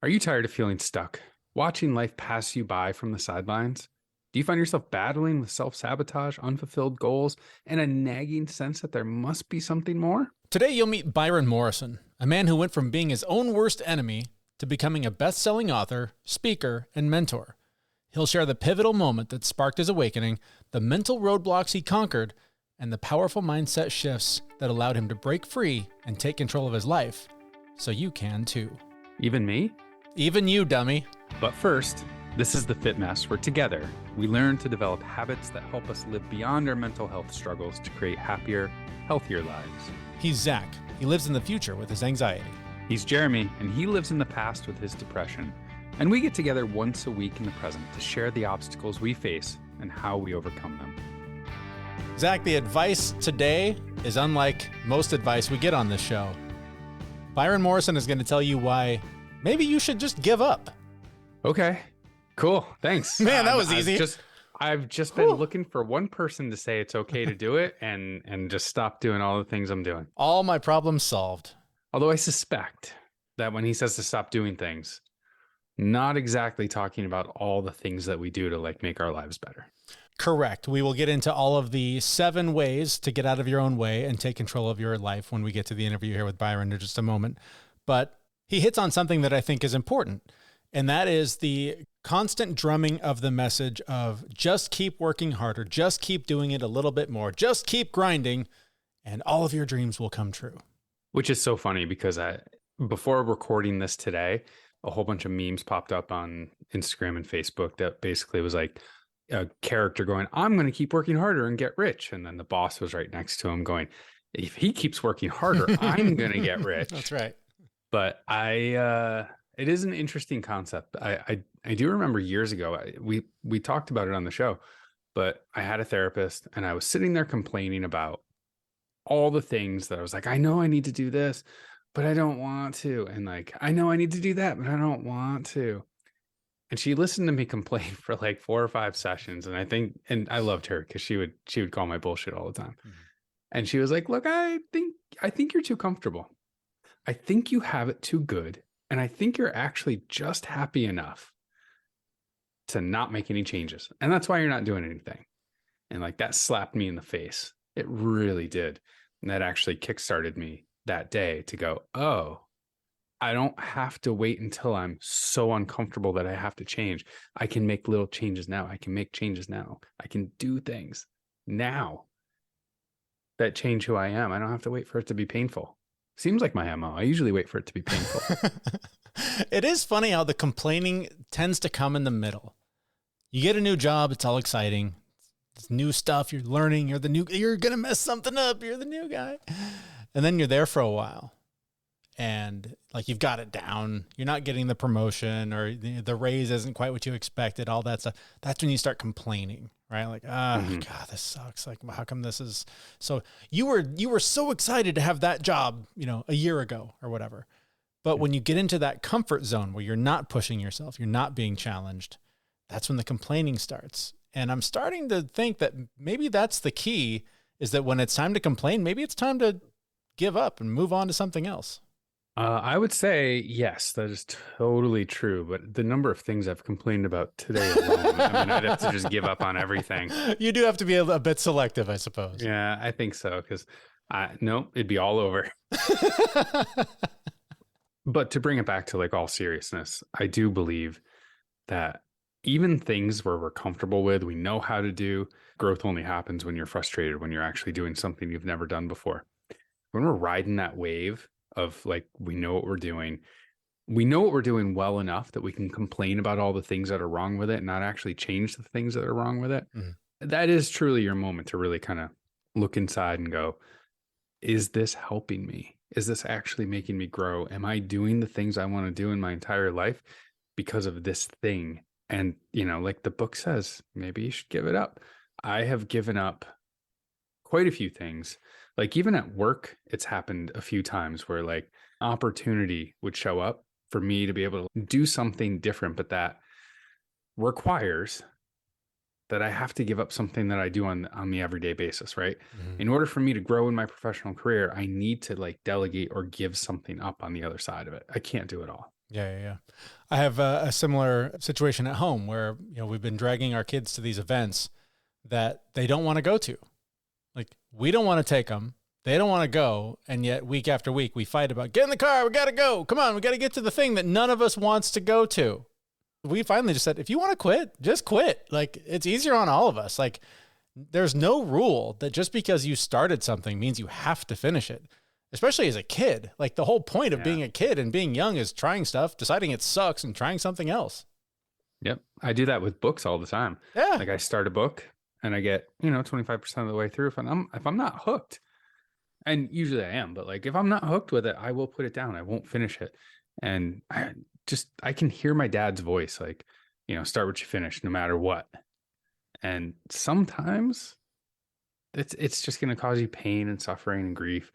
Are you tired of feeling stuck, watching life pass you by from the sidelines? Do you find yourself battling with self-sabotage, unfulfilled goals, and a nagging sense that there must be something more? Today, you'll meet Byron Morrison, a man who went from being his own worst enemy to becoming a best-selling author, speaker, and mentor. He'll share the pivotal moment that sparked his awakening, the mental roadblocks he conquered, and the powerful mindset shifts that allowed him to break free and take control of his life. So you can too. Even me? Even you, dummy. But first, this is the Fit Mess, where together we learn to develop habits that help us live beyond our mental health struggles to create happier, healthier lives. He's Zach. He lives in the future with his anxiety. He's Jeremy, and he lives in the past with his depression. And we get together once a week in the present to share the obstacles we face and how we overcome them. Zach, the advice today is unlike most advice we get on this show. Byron Morrison is going to tell you why maybe you should just give up. Okay, cool. Thanks. Man, that was easy. I've just been looking for one person to say it's okay to do it and just stop doing all the things I'm doing. All my problems solved. Although I suspect that when he says to stop doing things, not exactly talking about all the things that we do to make our lives better. Correct. We will get into all of the 7 ways to get out of your own way and take control of your life when we get to the interview here with Byron in just a moment. But he hits on something that I think is important, and that is the constant drumming of the message of just keep working harder, just keep doing it a little bit more, just keep grinding, and all of your dreams will come true. Which is so funny because before recording this today, a whole bunch of memes popped up on Instagram and Facebook that basically was like a character going, I'm going to keep working harder and get rich. And then the boss was right next to him going, if he keeps working harder, I'm going to get rich. That's right. But it is an interesting concept. I do remember years ago, we talked about it on the show, but I had a therapist and I was sitting there complaining about all the things that I was like, I know I need to do this, but I don't want to. And I know I need to do that, but I don't want to. And she listened to me complain for 4 or 5 sessions. And I loved her because she would call my bullshit all the time. Mm-hmm. And she was like, look, I think you're too comfortable. I think you have it too good. And I think you're actually just happy enough to not make any changes. And that's why you're not doing anything. And that slapped me in the face. It really did. And that actually kickstarted me that day to go, oh, I don't have to wait until I'm so uncomfortable that I have to change. I can make little changes now. I can make changes now. I can do things now that change who I am. I don't have to wait for it to be painful. Seems like my MO. I usually wait for it to be painful. It is funny how the complaining tends to come in the middle. You get a new job. It's all exciting. It's new stuff. You're learning. You're going to mess something up. You're the new guy. And then you're there for a while. And you've got it down, you're not getting the promotion or the raise isn't quite what you expected, all that stuff. That's when you start complaining, right? God, this sucks. How come this is so? You were so excited to have that job, a year ago or whatever. But when you get into that comfort zone where you're not pushing yourself, you're not being challenged, that's when the complaining starts. And I'm starting to think that maybe that's the key, is that when it's time to complain, maybe it's time to give up and move on to something else. I would say, yes, that is totally true. But the number of things I've complained about today alone, I'd have to just give up on everything. You do have to be a bit selective, I suppose. Yeah, I think so. Because no, it'd be all over. But to bring it back to all seriousness, I do believe that even things where we're comfortable with, we know how to do, growth only happens when you're frustrated, when you're actually doing something you've never done before. When we're riding that wave of we know what we're doing well enough that we can complain about all the things that are wrong with it and not actually change the things that are wrong with it. Mm-hmm. That is truly your moment to really kind of look inside and go, is this helping me? Is this actually making me grow? Am I doing the things I want to do in my entire life because of this thing? And, the book says, maybe you should give it up. I have given up quite a few things. Even at work, it's happened a few times where opportunity would show up for me to be able to do something different, but that requires that I have to give up something that I do on the everyday basis, right? Mm-hmm. In order for me to grow in my professional career, I need to delegate or give something up on the other side of it. I can't do it all. Yeah. I have a similar situation at home where, we've been dragging our kids to these events that they don't want to go to. Like, we don't want to take them. They don't want to go. And yet week after week, we fight about, get in the car. We got to go. Come on. We got to get to the thing that none of us wants to go to. We finally just said, if you want to quit, just quit. Like, it's easier on all of us. Like, there's no rule that just because you started something means you have to finish it, especially as a kid. Like, the whole point of being a kid and being young is trying stuff, deciding it sucks, and trying something else. Yep. I do that with books all the time. Yeah. Like, I start a book and I get, 25% of the way through. If I'm not hooked, and usually I am, but like, if I'm not hooked with it, I will put it down. I won't finish it. And I can hear my dad's voice, like, start what you finish, no matter what. And sometimes it's just going to cause you pain and suffering and grief,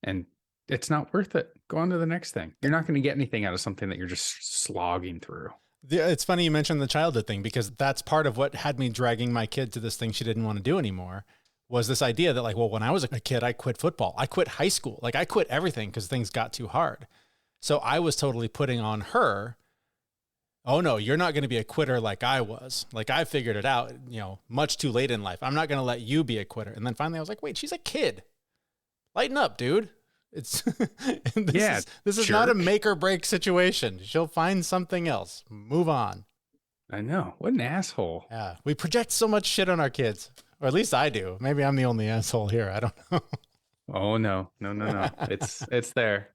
and it's not worth it. Go on to the next thing. You're not going to get anything out of something that you're just slogging through. It's funny you mentioned the childhood thing, because that's part of what had me dragging my kid to this thing she didn't want to do anymore, was this idea that, like, well, when I was a kid, I quit football. I quit high school. Like, I quit everything because things got too hard. So I was totally putting on her, oh no, you're not going to be a quitter like I was. Like, I figured it out, much too late in life. I'm not going to let you be a quitter. And then finally I was like, wait, she's a kid. Lighten up, dude. It's this is not a make or break situation. She'll find something else. Move on. I know. What an asshole. Yeah. We project so much shit on our kids, or at least I do. Maybe I'm the only asshole here. I don't know. Oh no. It's there.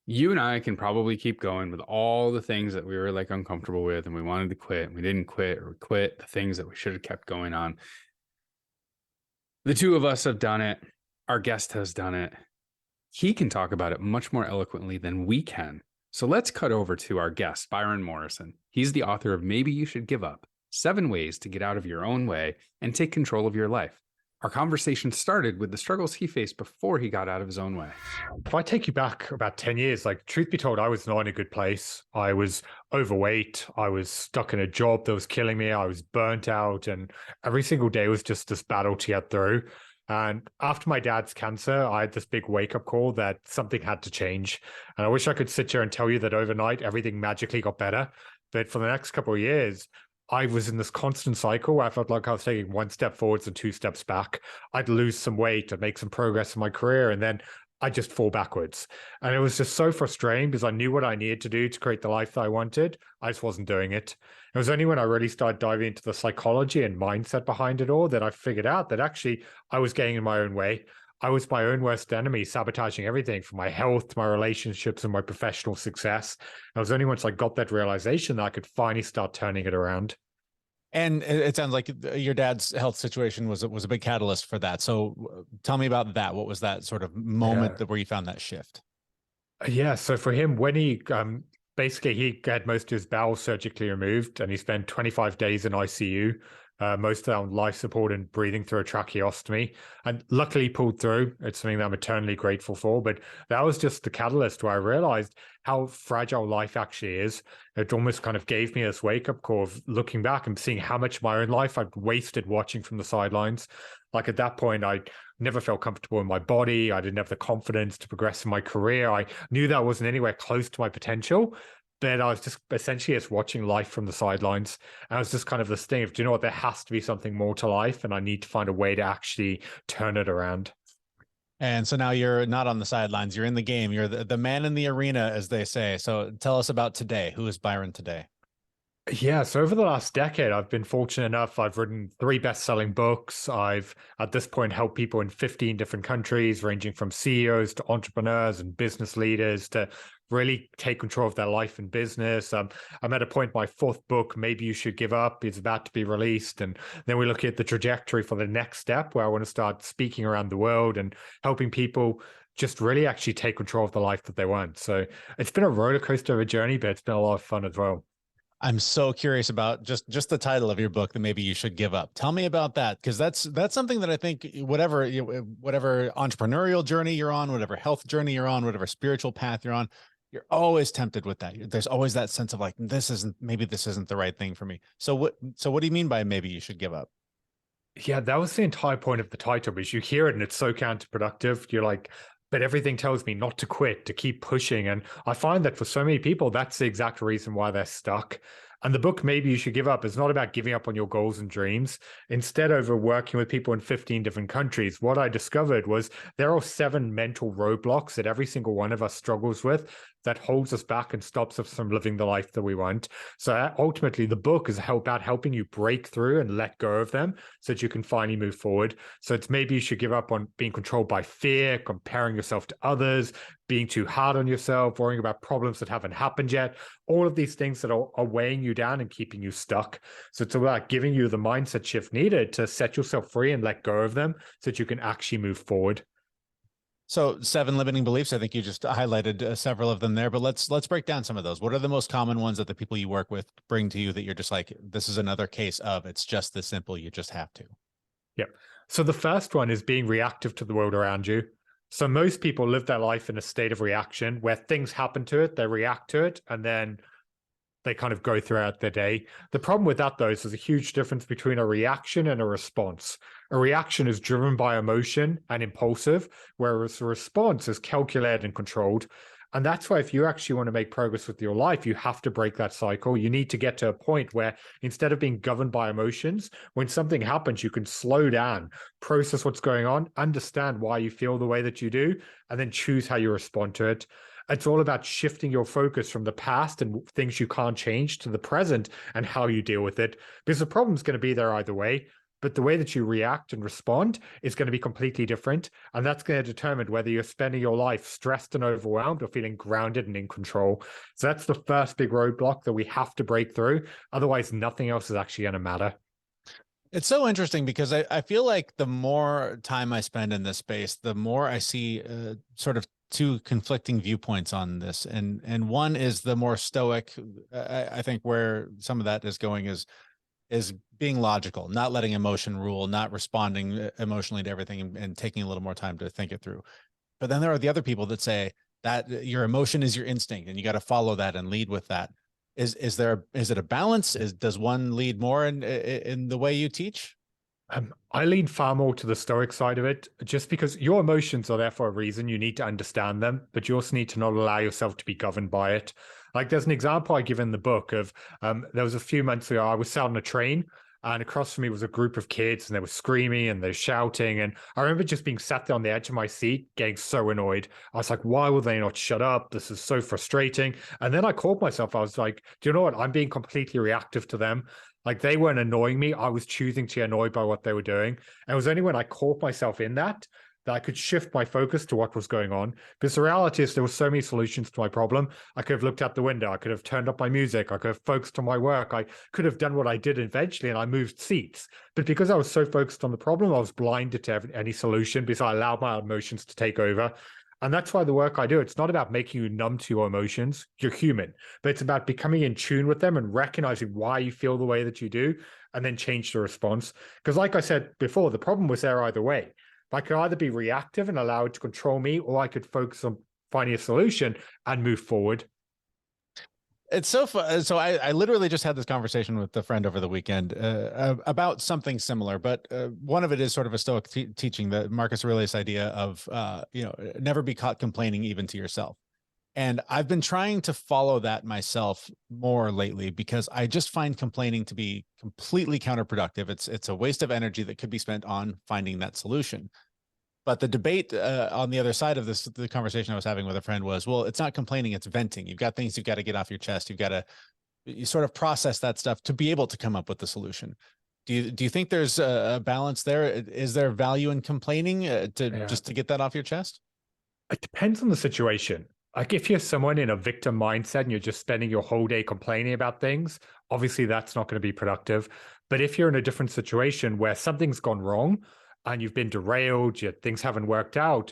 You and I can probably keep going with all the things that we were like uncomfortable with and we wanted to quit and we didn't quit, or we quit the things that we should have kept going on. The two of us have done it. Our guest has done it. He can talk about it much more eloquently than we can. So let's cut over to our guest, Byron Morrison. He's the author of Maybe You Should Give Up: 7 Ways to Get Out of Your Own Way and Take Control of Your Life. Our conversation started with the struggles he faced before he got out of his own way. If I take you back about 10 years, like, truth be told, I was not in a good place. I was overweight. I was stuck in a job that was killing me. I was burnt out. And every single day was just this battle to get through. And after my dad's cancer, I had this big wake-up call that something had to change. And I wish I could sit here and tell you that overnight everything magically got better. But for the next couple of years, I was in this constant cycle where I felt like I was taking 1 step forwards and 2 steps back. I'd lose some weight, I'd make some progress in my career, and then I'd just fall backwards. And it was just so frustrating because I knew what I needed to do to create the life that I wanted. I just wasn't doing it. It was only when I really started diving into the psychology and mindset behind it all that I figured out that actually I was getting in my own way. I was my own worst enemy, sabotaging everything from my health to my relationships and my professional success. And it was only once I got that realization that I could finally start turning it around. And it sounds like your dad's health situation was a big catalyst for that. So tell me about that. What was that sort of moment where you found that shift? Yeah. So for him, when he basically he had most of his bowels surgically removed, and he spent 25 days in ICU, most of that on life support and breathing through a tracheostomy. And luckily pulled through. It's something that I'm eternally grateful for. But that was just the catalyst where I realized how fragile life actually is. It almost kind of gave me this wake-up call of looking back and seeing how much of my own life I'd wasted watching from the sidelines. Like, at that point, I never felt comfortable in my body. I didn't have the confidence to progress in my career. I knew that I wasn't anywhere close to my potential. But I was just essentially just watching life from the sidelines. And it was just kind of this thing of, do you know what, there has to be something more to life, and I need to find a way to actually turn it around. And so now you're not on the sidelines, you're in the game. You're the man in the arena, as they say. So tell us about today. Who is Byron today? Yeah, so over the last decade, I've been fortunate enough. I've written 3 best-selling books. I've, at this point, helped people in 15 different countries, ranging from CEOs to entrepreneurs and business leaders to really take control of their life and business. I'm at a point, my 4th book, Maybe You Should Give Up, is about to be released. And then we look at the trajectory for the next step, where I want to start speaking around the world and helping people just really actually take control of the life that they want. So it's been a roller coaster of a journey, but it's been a lot of fun as well. I'm so curious about just the title of your book, that Maybe You Should Give Up. Tell me about that, because that's something that I think whatever entrepreneurial journey you're on, whatever health journey you're on, whatever spiritual path you're on, you're always tempted with that. There's always that sense of like, maybe this isn't the right thing for me. So what do you mean by maybe you should give up? Yeah, that was the entire point of the title, because you hear it and it's so counterproductive. You're like, but everything tells me not to quit, to keep pushing. And I find that for so many people, that's the exact reason why they're stuck. And the book, Maybe You Should Give Up, is not about giving up on your goals and dreams. Instead, over working with people in 15 different countries, what I discovered was there are 7 mental roadblocks that every single one of us struggles with that holds us back and stops us from living the life that we want. So ultimately, the book is about helping you break through and let go of them so that you can finally move forward. So it's maybe you should give up on being controlled by fear, comparing yourself to others, being too hard on yourself, worrying about problems that haven't happened yet, all of these things that are weighing you down and keeping you stuck. So it's about giving you the mindset shift needed to set yourself free and let go of them so that you can actually move forward. So 7 limiting beliefs. I think you just highlighted several of them there, but let's break down some of those. What are the most common ones that the people you work with bring to you that you're just like, this is another case of it's just this simple. You just have to. Yep. So the first one is being reactive to the world around you. So most people live their life in a state of reaction where things happen to it, they react to it, and then they kind of go throughout their day. The problem with that, though, is there's a huge difference between a reaction and a response. A reaction is driven by emotion and impulsive, whereas a response is calculated and controlled. And that's why if you actually want to make progress with your life, you have to break that cycle. You need to get to a point where instead of being governed by emotions, when something happens, you can slow down, process what's going on, understand why you feel the way that you do, and then choose how you respond to it. It's all about shifting your focus from the past and things you can't change to the present and how you deal with it. Because the problem's going to be there either way, but the way that you react and respond is going to be completely different. And that's going to determine whether you're spending your life stressed and overwhelmed or feeling grounded and in control. So that's the first big roadblock that we have to break through. Otherwise, nothing else is actually going to matter. It's so interesting because I feel like the more time I spend in this space, the more I see sort of 2 conflicting viewpoints on this. And one is the more stoic, I think where some of that is going is being logical, not letting emotion rule, not responding emotionally to everything and taking a little more time to think it through. But then there are the other people that say that your emotion is your instinct and you got to follow that and lead with that. Is it a balance? Does one lead more in the way you teach? I lean far more to the stoic side of it, just because your emotions are there for a reason. You need to understand them, but you also need to not allow yourself to be governed by it. Like there's an example I give in the book of there was a few months ago, I was sat on a train and across from me was a group of kids and they were screaming and they're shouting. And I remember just being sat there on the edge of my seat, getting so annoyed. I was like, why will they not shut up? This is so frustrating. And then I caught myself. I was like, do you know what? I'm being completely reactive to them. Like they weren't annoying me. I was choosing to be annoyed by what they were doing. And it was only when I caught myself in that I could shift my focus to what was going on. Because the reality is there were so many solutions to my problem. I could have looked out the window. I could have turned up my music. I could have focused on my work. I could have done what I did eventually and I moved seats. But because I was so focused on the problem, I was blinded to any solution because I allowed my emotions to take over. And that's why the work I do, it's not about making you numb to your emotions. You're human, but it's about becoming in tune with them and recognizing why you feel the way that you do and then change the response. Because like I said before, the problem was there either way. I could either be reactive and allow it to control me, or I could focus on finding a solution and move forward. It's so fun. So I literally just had this conversation with a friend over the weekend about something similar, but one of it is sort of a Stoic teaching, the Marcus Aurelius idea of, never be caught complaining even to yourself. And I've been trying to follow that myself more lately because I just find complaining to be completely counterproductive. It's a waste of energy that could be spent on finding that solution. But the debate on the other side of this, the conversation I was having with a friend was, well, it's not complaining, it's venting. You've got things you've got to get off your chest. You sort of process that stuff to be able to come up with the solution. Do you think there's a balance there? Is there value in complaining just to get that off your chest? It depends on the situation. Like if you're someone in a victim mindset and you're just spending your whole day complaining about things, obviously that's not going to be productive. But if you're in a different situation where something's gone wrong and you've been derailed, things haven't worked out,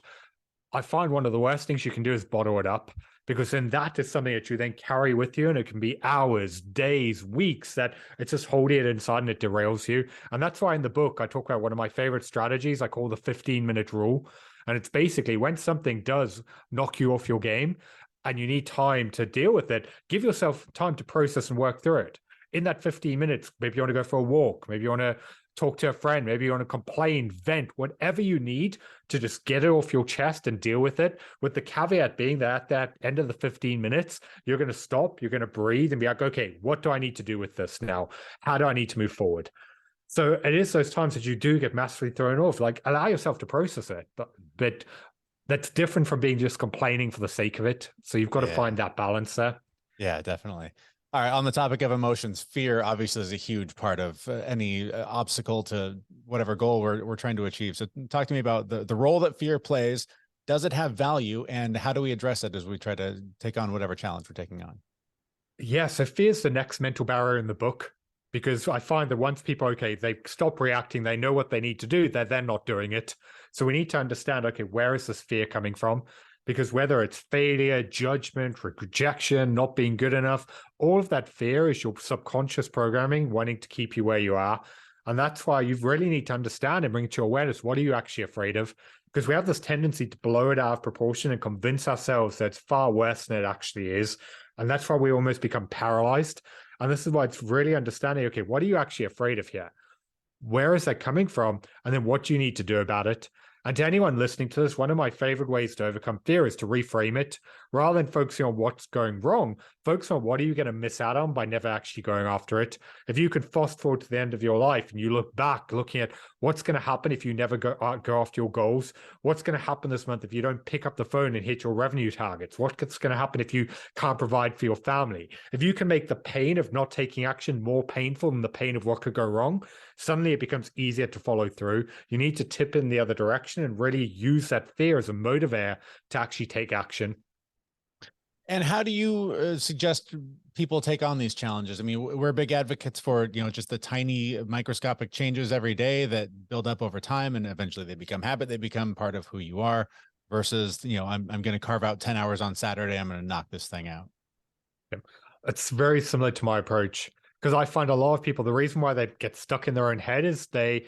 I find one of the worst things you can do is bottle it up, because then that is something that you then carry with you, and it can be hours, days, weeks that it's just holding it inside and it derails you. And that's why in the book, I talk about one of my favorite strategies I call the 15-minute rule. And it's basically when something does knock you off your game and you need time to deal with it, give yourself time to process and work through it. In that 15 minutes, maybe you want to go for a walk. Maybe you want to talk to a friend. Maybe you want to complain, vent, whatever you need to just get it off your chest and deal with it. With the caveat being that at that end of the 15 minutes, you're going to stop, you're going to breathe and be like, okay, what do I need to do with this now? How do I need to move forward? So it is those times that you do get massively thrown off. Like, allow yourself to process it, but that's different from being just complaining for the sake of it. So you've got to find that balance there. Yeah, definitely. All right. On the topic of emotions, fear obviously is a huge part of any obstacle to whatever goal we're trying to achieve. So talk to me about the role that fear plays. Does it have value, and how do we address it as we try to take on whatever challenge we're taking on? Yeah, so fear's the next mental barrier in the book, because I find that once people, okay, they stop reacting, they know what they need to do, they're then not doing it. So we need to understand, okay, where is this fear coming from? Because whether it's failure, judgment, rejection, not being good enough, all of that fear is your subconscious programming wanting to keep you where you are. And that's why you really need to understand and bring it to awareness. What are you actually afraid of? Because we have this tendency to blow it out of proportion and convince ourselves that it's far worse than it actually is. And that's why we almost become paralyzed. And this is why it's really understanding, okay, what are you actually afraid of here? Where is that coming from? And then what do you need to do about it? And to anyone listening to this, one of my favorite ways to overcome fear is to reframe it. Rather than focusing on what's going wrong, focus on what are you going to miss out on by never actually going after it. If you could fast forward to the end of your life and you look back, looking at what's going to happen if you never go after your goals, what's going to happen this month if you don't pick up the phone and hit your revenue targets, what's going to happen if you can't provide for your family. If you can make the pain of not taking action more painful than the pain of what could go wrong, suddenly it becomes easier to follow through. You need to tip in the other direction and really use that fear as a motivator to actually take action. And how do you suggest people take on these challenges? I mean, we're big advocates for, just the tiny microscopic changes every day that build up over time, and eventually they become habit. They become part of who you are versus, I'm going to carve out 10 hours on Saturday. I'm going to knock this thing out. It's very similar to my approach, because I find a lot of people, the reason why they get stuck in their own head is they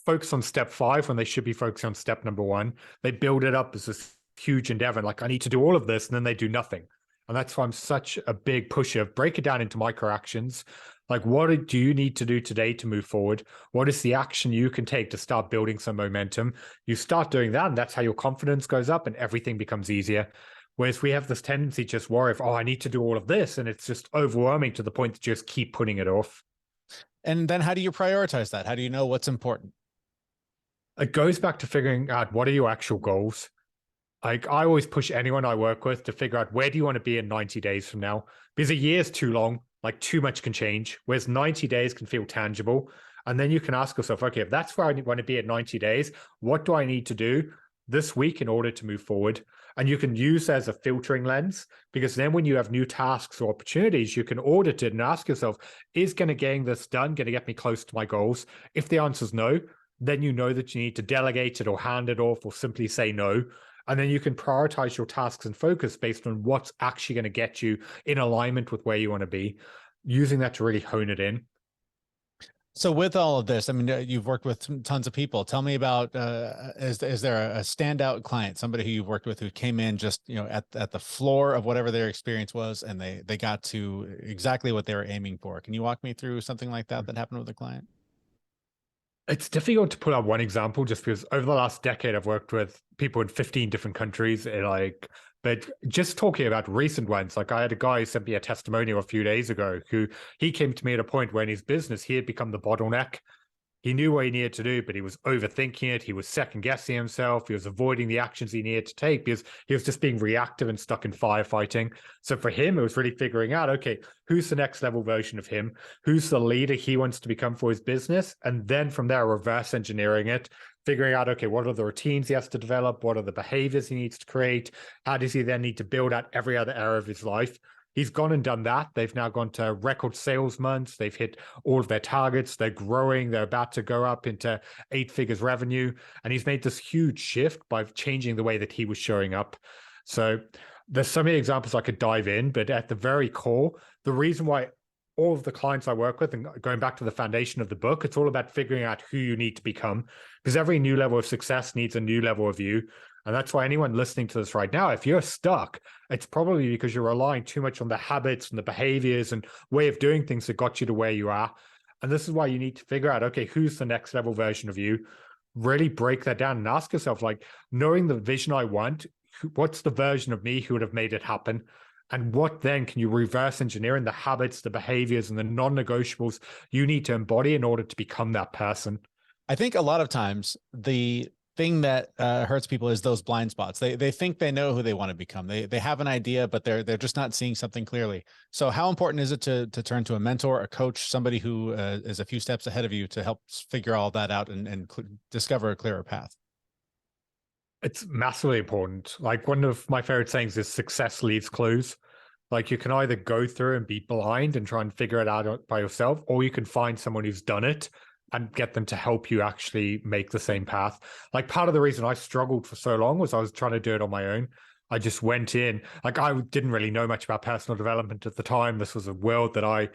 focus on step 5 when they should be focusing on step number 1. They build it up as this huge endeavor, like I need to do all of this, and then they do nothing. And that's why I'm such a big pusher of break it down into micro actions. Like, what do you need to do today to move forward? What is the action you can take to start building some momentum? You start doing that, and that's how your confidence goes up and everything becomes easier. Whereas we have this tendency to just worry, I need to do all of this, and it's just overwhelming to the point to just keep putting it off. And then how do you prioritize that? How do you know what's important? It goes back to figuring out, what are your actual goals? Like, I always push anyone I work with to figure out, where do you want to be in 90 days from now? Because a year is too long, like too much can change, whereas 90 days can feel tangible. And then you can ask yourself, okay, if that's where I want to be at 90 days, what do I need to do this week in order to move forward? And you can use that as a filtering lens, because then when you have new tasks or opportunities, you can audit it and ask yourself, is getting this done going to get me close to my goals? If the answer is no, then you know that you need to delegate it or hand it off or simply say no. And then you can prioritize your tasks and focus based on what's actually going to get you in alignment with where you want to be, using that to really hone it in. So with all of this, I mean, you've worked with tons of people. Tell me about, is there a standout client, somebody who you've worked with who came in just, at the floor of whatever their experience was, and they got to exactly what they were aiming for? Can you walk me through something like that happened with a client? It's difficult to pull out one example, just because over the last decade, I've worked with people in 15 different countries. But just talking about recent ones, like I had a guy who sent me a testimonial a few days ago who he came to me at a point where in his business, he had become the bottleneck. He knew what he needed to do, but he was overthinking it. He was second guessing himself. He was avoiding the actions he needed to take because he was just being reactive and stuck in firefighting. So for him, it was really figuring out, okay, who's the next level version of him? Who's the leader he wants to become for his business? And then from there, reverse engineering it, figuring out, okay, what are the routines he has to develop? What are the behaviors he needs to create? How does he then need to build out every other area of his life? He's gone and done that. They've now gone to record sales months. They've hit all of their targets. They're growing. They're about to go up into 8 figures revenue. And he's made this huge shift by changing the way that he was showing up. So there's so many examples I could dive in, but at the very core, the reason why all of the clients I work with, and going back to the foundation of the book, it's all about figuring out who you need to become, because every new level of success needs a new level of you. And that's why anyone listening to this right now, if you're stuck, it's probably because you're relying too much on the habits and the behaviors and way of doing things that got you to where you are. And this is why you need to figure out, okay, who's the next level version of you? Really break that down and ask yourself, like, knowing the vision I want, what's the version of me who would have made it happen? And what then can you reverse engineer in the habits, the behaviors, and the non-negotiables you need to embody in order to become that person? I think a lot of times the thing that hurts people is those blind spots. They think they know who they want to become. They have an idea, but they're just not seeing something clearly. So how important is it to turn to a mentor, a coach, somebody who is a few steps ahead of you to help figure all that out and discover a clearer path? It's massively important. Like, one of my favorite sayings is success leaves clues. Like, you can either go through and be blind and try and figure it out by yourself, or you can find someone who's done it and get them to help you actually make the same path. Like, part of the reason I struggled for so long was I was trying to do it on my own. I just went in, like, I didn't really know much about personal development at the time. This was a world that I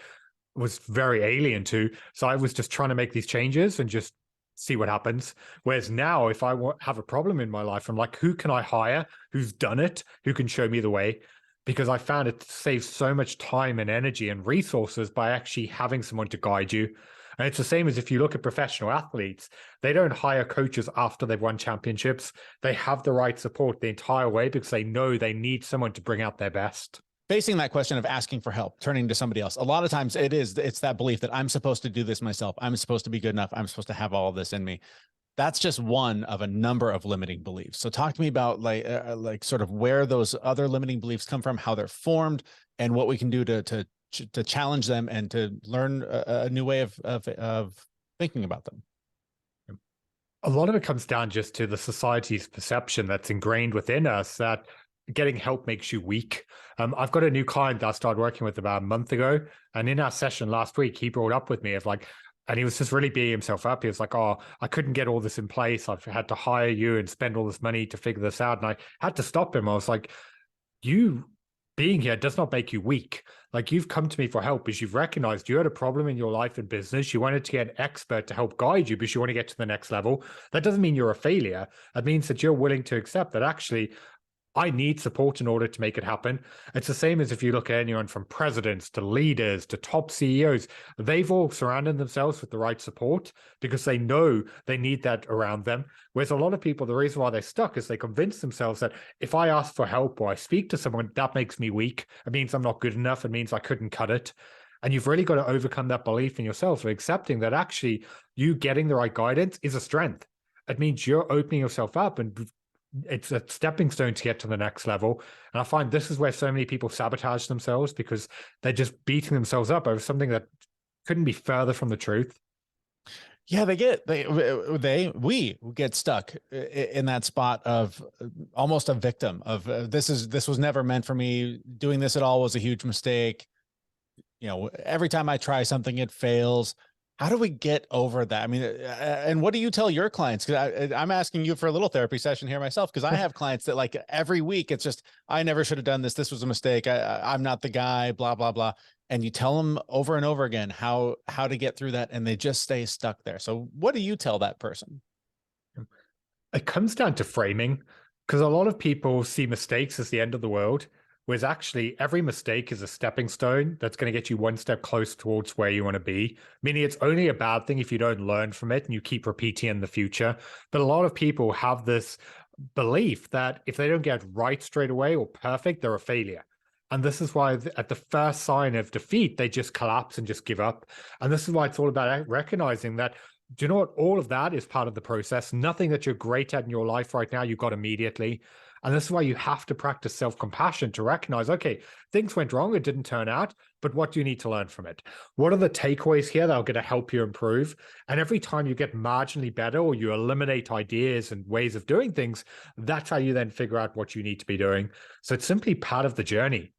was very alien to. So I was just trying to make these changes and just see what happens. Whereas now, if I have a problem in my life, I'm like, who can I hire? Who's done it? Who can show me the way? Because I found it saves so much time and energy and resources by actually having someone to guide you. And it's the same as if you look at professional athletes, they don't hire coaches after they've won championships. They have the right support the entire way because they know they need someone to bring out their best. Facing that question of asking for help, turning to somebody else. A lot of times it's that belief that I'm supposed to do this myself. I'm supposed to be good enough. I'm supposed to have all of this in me. That's just one of a number of limiting beliefs. So talk to me about like sort of where those other limiting beliefs come from, how they're formed, and what we can do to challenge them and to learn a new way of thinking about them. A lot of it comes down just to the society's perception that's ingrained within us that getting help makes you weak. I've got a new client that I started working with about a month ago. And in our session last week, he brought up with me of like, and he was just really beating himself up. He was like, oh, I couldn't get all this in place. I've had to hire you and spend all this money to figure this out. And I had to stop him. I was like, you being here does not make you weak. Like, you've come to me for help because you've recognized you had a problem in your life and business. You wanted to get an expert to help guide you because you want to get to the next level. That doesn't mean you're a failure. It means that you're willing to accept that actually I need support in order to make it happen. It's the same as if you look at anyone from presidents to leaders to top CEOs, they've all surrounded themselves with the right support because they know they need that around them. Whereas a lot of people, the reason why they're stuck is they convince themselves that if I ask for help or I speak to someone, that makes me weak. It means I'm not good enough. It means I couldn't cut it. And you've really got to overcome that belief in yourself of accepting that actually you getting the right guidance is a strength. It means you're opening yourself up and it's a stepping stone to get to the next level. And I find this is where so many people sabotage themselves because they're just beating themselves up over something that couldn't be further from the truth. Yeah, we get stuck in that spot of almost a victim of this was never meant for me. Doing this at all was a huge mistake. You know, every time I try something, it fails. How do we get over that? I mean, and what do you tell your clients? Because I'm asking you for a little therapy session here myself, because I have clients that like every week it's just, I never should have done this. This was a mistake. I'm not the guy, blah, blah, blah. And you tell them over and over again how to get through that, and they just stay stuck there. So what do you tell that person? It comes down to framing, because a lot of people see mistakes as the end of the world. Whereas actually every mistake is a stepping stone that's going to get you one step close towards where you want to be. Meaning it's only a bad thing if you don't learn from it and you keep repeating in the future. But a lot of people have this belief that if they don't get right straight away or perfect, they're a failure. And this is why at the first sign of defeat, they just collapse and just give up. And this is why it's all about recognizing that, do you know what? All of that is part of the process. Nothing that you're great at in your life right now, you got immediately. And this is why you have to practice self-compassion to recognize, okay, things went wrong, it didn't turn out, but what do you need to learn from it? What are the takeaways here that are going to help you improve? And every time you get marginally better or you eliminate ideas and ways of doing things, that's how you then figure out what you need to be doing. So it's simply part of the journey.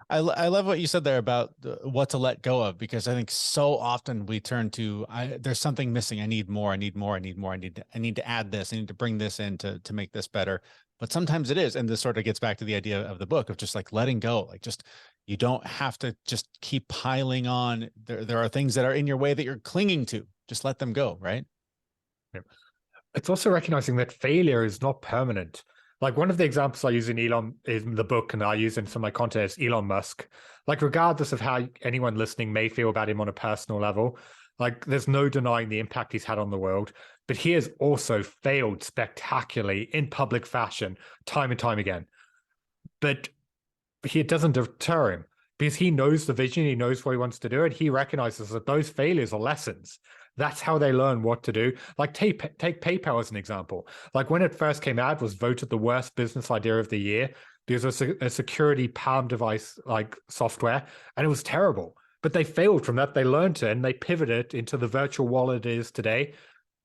I love what you said there about what to let go of, because I think so often we turn to, there's something missing. I need more. I need more. I need more. I need to add this. I need to bring this in to make this better. But sometimes it is. And this sort of gets back to the idea of the book of just like letting go, like just, you don't have to just keep piling on. There are things that are in your way that you're clinging to. Just let them go. Right. It's also recognizing that failure is not permanent. Like one of the examples I use in the book and I use in some of my content is Elon Musk. Like regardless of how anyone listening may feel about him on a personal level, like there's no denying the impact he's had on the world. But he has also failed spectacularly in public fashion time and time again. But it doesn't deter him because he knows the vision, he knows what he wants to do, and he recognizes that those failures are lessons. That's how they learn what to do. Like take PayPal as an example. Like when it first came out, it was voted the worst business idea of the year because it was a security palm device like software, and it was terrible. But they failed from that. They learned it and they pivoted into the virtual wallet it is today.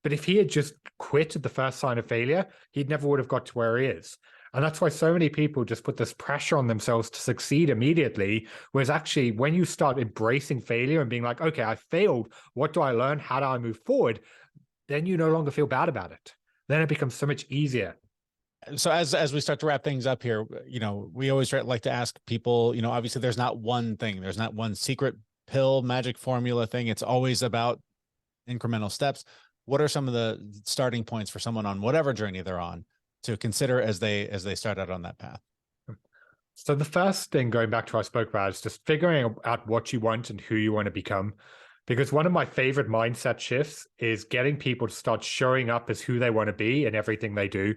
But if he had just quit at the first sign of failure, he never would have got to where he is. And that's why so many people just put this pressure on themselves to succeed immediately. Whereas actually, when you start embracing failure and being like, okay, I failed. What do I learn? How do I move forward? Then you no longer feel bad about it. Then it becomes so much easier. So as we start to wrap things up here, we always like to ask people, obviously there's not one thing, there's not one secret pill, magic formula thing. It's always about incremental steps. What are some of the starting points for someone on whatever journey they're on to consider as they start out on that path? So the first thing, going back to what I spoke about, is just figuring out what you want and who you want to become. Because one of my favorite mindset shifts is getting people to start showing up as who they want to be in everything they do.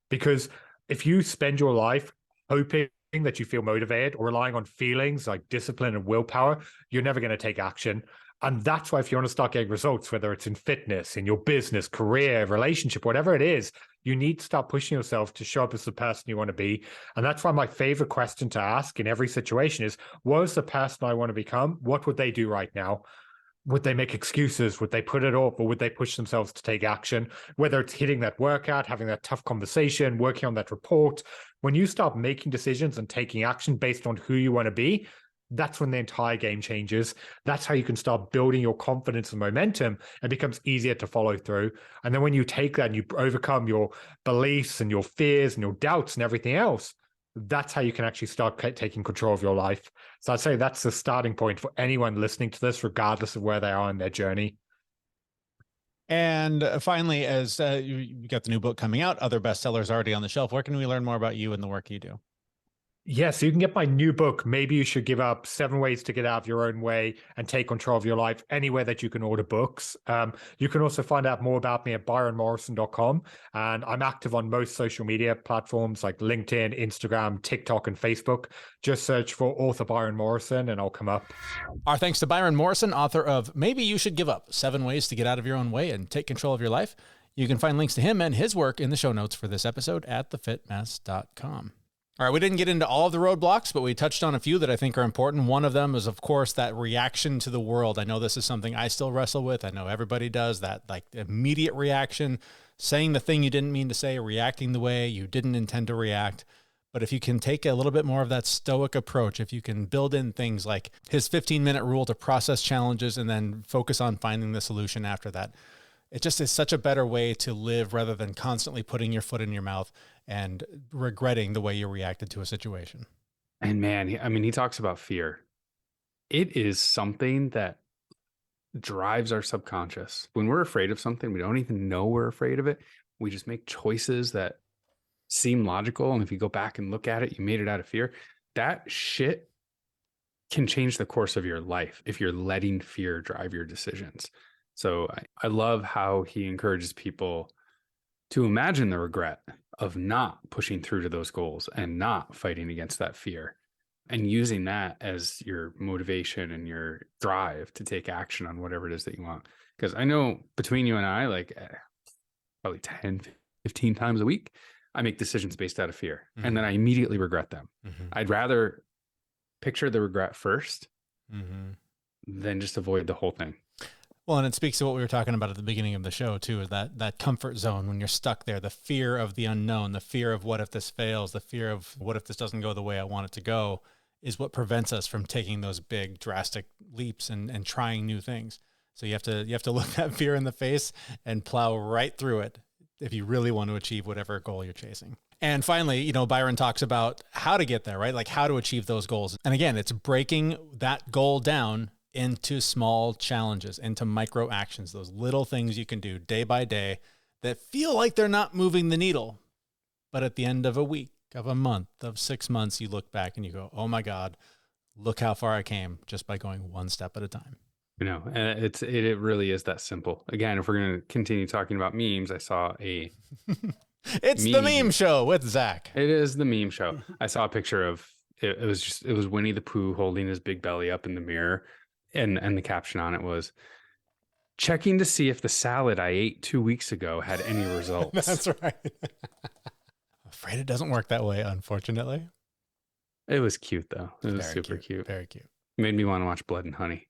Because if you spend your life hoping that you feel motivated or relying on feelings like discipline and willpower, you're never going to take action. And that's why if you want to start getting results, whether it's in fitness, in your business, career, relationship, whatever it is, you need to start pushing yourself to show up as the person you want to be. And that's why my favorite question to ask in every situation is, what is the person I want to become? What would they do right now? Would they make excuses? Would they put it off? Or would they push themselves to take action? Whether it's hitting that workout, having that tough conversation, working on that report. When you start making decisions and taking action based on who you want to be, that's when the entire game changes. That's how you can start building your confidence and momentum. It becomes easier to follow through. And then when you take that and you overcome your beliefs and your fears and your doubts and everything else, that's how you can actually start taking control of your life. So I'd say that's the starting point for anyone listening to this, regardless of where they are in their journey. And finally, as you got the new book coming out, other bestsellers already on the shelf, where can we learn more about you and the work you do? Yes, you can get my new book, Maybe You Should Give Up, 7 Ways to Get Out of Your Own Way and Take Control of Your Life, anywhere that you can order books. You can also find out more about me at byronmorrison.com. And I'm active on most social media platforms like LinkedIn, Instagram, TikTok, and Facebook. Just search for author Byron Morrison and I'll come up. Our thanks to Byron Morrison, author of Maybe You Should Give Up, 7 Ways to Get Out of Your Own Way and Take Control of Your Life. You can find links to him and his work in the show notes for this episode at thefitmess.com. All right, we didn't get into all of the roadblocks, but we touched on a few that I think are important. One of them is, of course, that reaction to the world. I know this is something I still wrestle with. I know everybody does, that like immediate reaction, saying the thing you didn't mean to say, reacting the way you didn't intend to react. But if you can take a little bit more of that stoic approach, if you can build in things like his 15-minute rule to process challenges and then focus on finding the solution after that, it just is such a better way to live rather than constantly putting your foot in your mouth and regretting the way you reacted to a situation. And man, he talks about fear. It is something that drives our subconscious. When we're afraid of something, we don't even know we're afraid of it. We just make choices that seem logical. And if you go back and look at it, you made it out of fear. That shit can change the course of your life if you're letting fear drive your decisions. So I love how he encourages people to imagine the regret of not pushing through to those goals and not fighting against that fear and using that as your motivation and your drive to take action on whatever it is that you want. Because I know between you and I, like probably 10, 15 times a week, I make decisions based out of fear and then I immediately regret them. I'd rather picture the regret first than just avoid the whole thing. Well, and it speaks to what we were talking about at the beginning of the show, too, is that comfort zone when you're stuck there, the fear of the unknown, the fear of what if this fails, the fear of what if this doesn't go the way I want it to go, is what prevents us from taking those big, drastic leaps and trying new things. So you have to look that fear in the face and plow right through it if you really want to achieve whatever goal you're chasing. And finally, Byron talks about how to get there, right? Like how to achieve those goals. And again, it's breaking that goal down into small challenges, into micro actions, those little things you can do day by day that feel like they're not moving the needle, But at the end of a week, of a month, of 6 months, you look back and you go, oh my God, look how far I came just by going one step at a time. You know, and it really is that simple. Again, if we're going to continue talking about memes, I saw a It's the meme show with Zach. It is the meme show. I saw a picture of it. It was Winnie the Pooh holding his big belly up in the mirror, and the caption on it was, checking to see if the salad I ate 2 weeks ago had any results. That's right. Afraid it doesn't work that way, unfortunately. It was cute though. It was Very super cute. Very cute. Made me want to watch Blood and Honey.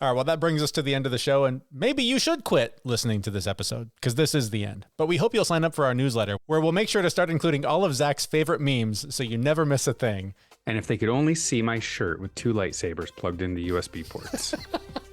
All right, well, that brings us to the end of the show, and maybe you should quit listening to this episode, because this is the end. But we hope you'll sign up for our newsletter, where we'll make sure to start including all of Zach's favorite memes, so you never miss a thing. And if they could only see my shirt with 2 lightsabers plugged into USB ports,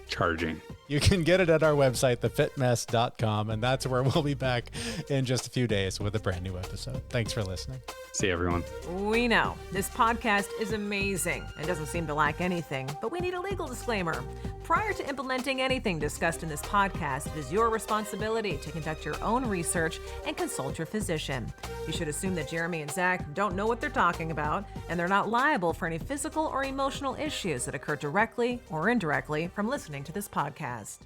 charging. You can get it at our website, thefitmess.com, and that's where we'll be back in just a few days with a brand new episode. Thanks for listening. See you, everyone. We know this podcast is amazing and doesn't seem to lack anything, but we need a legal disclaimer. Prior to implementing anything discussed in this podcast, it is your responsibility to conduct your own research and consult your physician. You should assume that Jeremy and Zach don't know what they're talking about, and they're not liable for any physical or emotional issues that occur directly or indirectly from listening to this podcast.